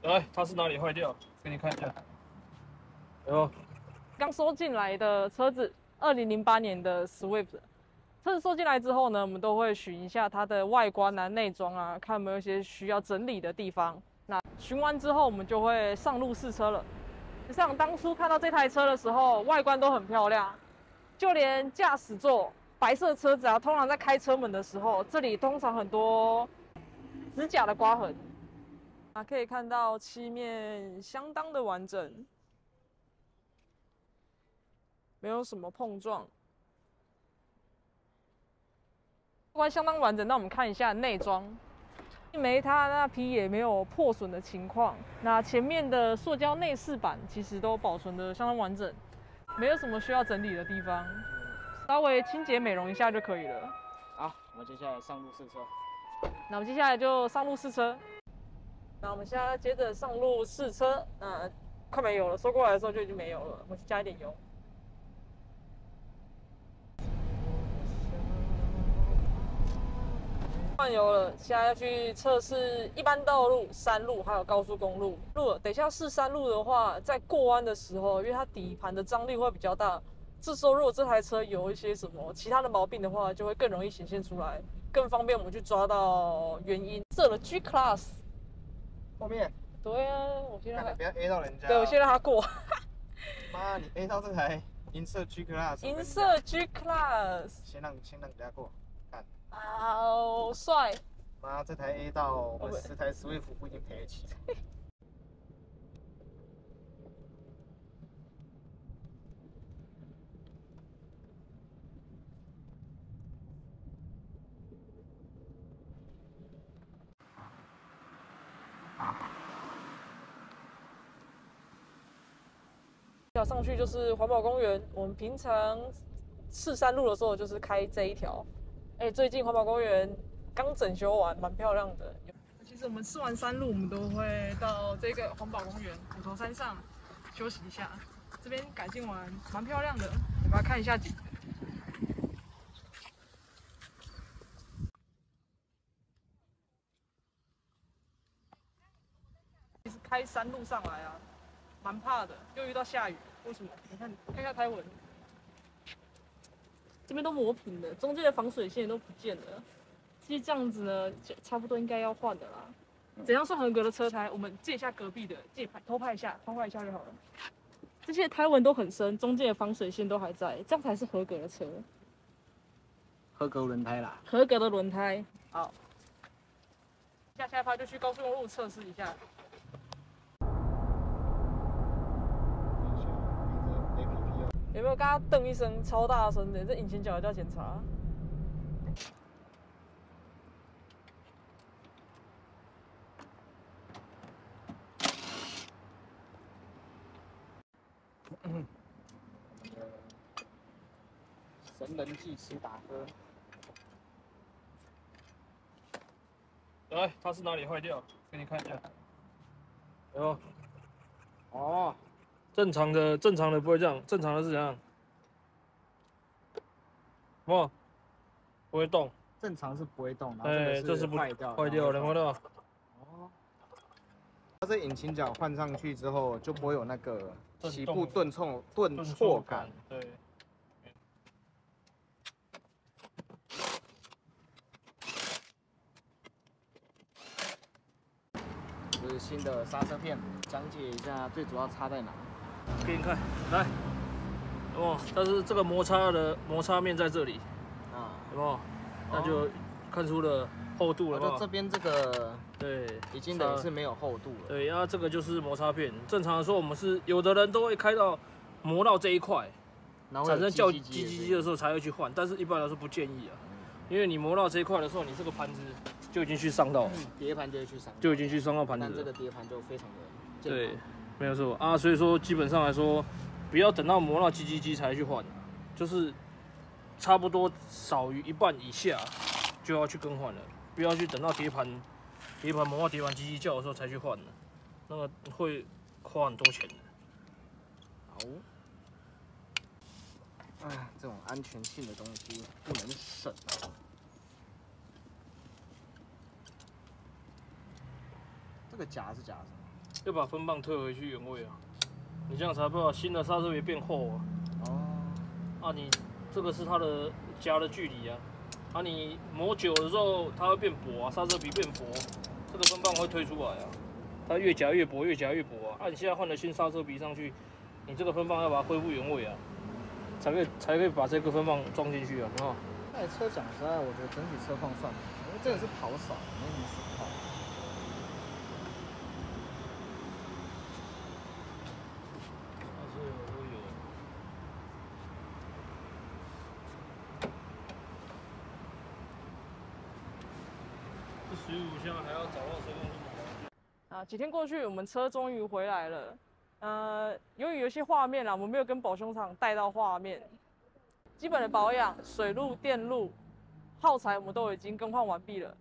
来，它是哪里坏掉？给你看一下。哦，刚收进来的车子，2008年的 Swift。车子收进来之后呢，我们都会巡一下它的外观啊、内装啊，看有没有一些需要整理的地方。那巡完之后，我们就会上路试车了。像当初看到这台车的时候，外观都很漂亮，就连驾驶座白色车子啊，通常在开车门的时候，这里通常很多指甲的刮痕啊，可以看到漆面相当的完整，没有什么碰撞，外观相当完整。那我们看一下内装，没它那皮也没有破损的情况。那前面的塑胶内饰板其实都保存的相当完整，没有什么需要整理的地方，稍微清洁美容一下就可以了。好，我们接下来上路试车。那我们接下来就上路试车。那我们现在接着上路试车，那快没油了，收过来的时候就已经没油了，我们去加一点油。换油了，现在要去测试一般道路、山路还有高速公路。等一下试山路的话，在过弯的时候，因为它底盘的张力会比较大，这时候如果这台车有一些什么其他的毛病的话，就会更容易显现出来，更方便我们去抓到原因。设了 G Class， 后面。对啊，我先让他不要 A 到人家。对，我先让他过。妈，你 A 到这台银色 G Class。银色 G Class。先让人家过。看。好帅！妈，这台 A 到我们10台 Swift 不一定赔得起。要上去就是环保公园，我们平常试山路的时候就是开这一条。最近环保公园刚整修完，蛮漂亮的。其实我们吃完山路，我们都会到这个环保公园虎头山上休息一下。这边改进完，蛮漂亮的，我们来看一下景。其实开山路上来啊，蛮怕的，又遇到下雨。为什么？你看一下胎纹，这边都磨平了，中间的防水线都不见了。其实这样子呢，差不多应该要换的啦。怎样算合格的车胎？我们借一下隔壁的，偷拍一下就好了。这些胎纹都很深，中间的防水线都还在，这样才是合格的车。合格轮胎啦。合格的轮胎。好，下一趴就去高速公路测试一下。有没有刚刚噔一声超大声的？这引擎脚要检查。神人技师打歌。来，它是哪里坏掉？给你看一下。哦，正常的不会这样，正常的是怎样？不会动。正常是不会动，然后这是坏掉，坏掉，看到？哦。它这引擎脚换上去之后，就不会有那个起步顿挫感。对。这是新的刹车片，讲解一下最主要差在哪。给你看，来，但是这个摩擦面在这里，有没有？那就看出了厚度了。就这边这个，对，已经等于是没有厚度了。对，然后这个就是摩擦片。正常的说，我们是有的人都会开到磨到这一块，产生叫叽的时候才会去换，但是一般来说不建议啊，因为你磨到这一块的时候，你这个盘子就已经去伤到，碟盘就会去伤，就已经去伤到盘子了。但这个碟盘就非常的健康。对，没有错啊。所以说基本上来说，不要等到磨到叽才去换，就是差不多少于一半以下就要去更换了，不要去等到碟盘磨到碟盘叽叫的时候才去换了，那个会花很多钱的。好。这种安全性的东西不能省啊。这个夹是夹什么？要把分棒退回去原位啊，你这样才不把新的刹车皮变厚啊。啊，你这个是它的夹的距离啊，啊你磨久的时候它会变薄啊，刹车皮变薄，这个分棒会推出来啊，它越夹越薄，越夹越薄啊。啊，你现在换了新刹车皮上去，你这个分棒要把它恢复原位啊，才可以把这个分棒装进去啊，有没有？那台车讲实在，我觉得整体车况算好，因为真的是跑少，没什么损耗。这15下还要找到车况。啊，几天过去，我们车终于回来了。由于有些画面啦，我们没有跟保修厂带到画面。基本的保养，水路、电路、耗材我们都已经更换完毕了。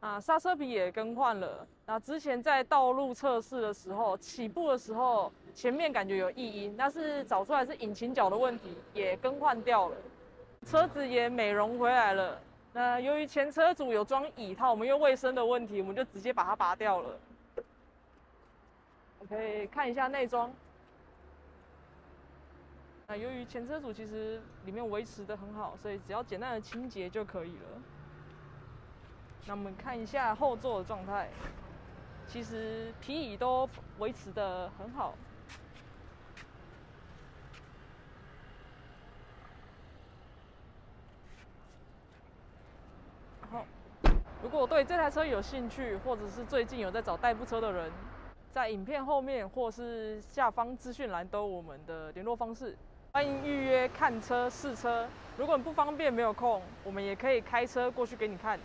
啊，刹车皮也更换了。那之前在道路测试的时候，起步的时候，前面感觉有异音，但是找出来是引擎角的问题，也更换掉了。车子也美容回来了。那由于前车主有装椅套，我们因为卫生的问题，我们就直接把它拔掉了。可以看一下内装。那由于前车主其实里面维持得很好，所以只要简单的清洁就可以了。那我们看一下后座的状态，其实皮椅都维持得很好。然后，如果对这台车有兴趣，或者是最近有在找代步车的人，在影片后面或是下方资讯栏都有我们的联络方式，欢迎预约看车试车。如果你不方便没有空，我们也可以开车过去给你看。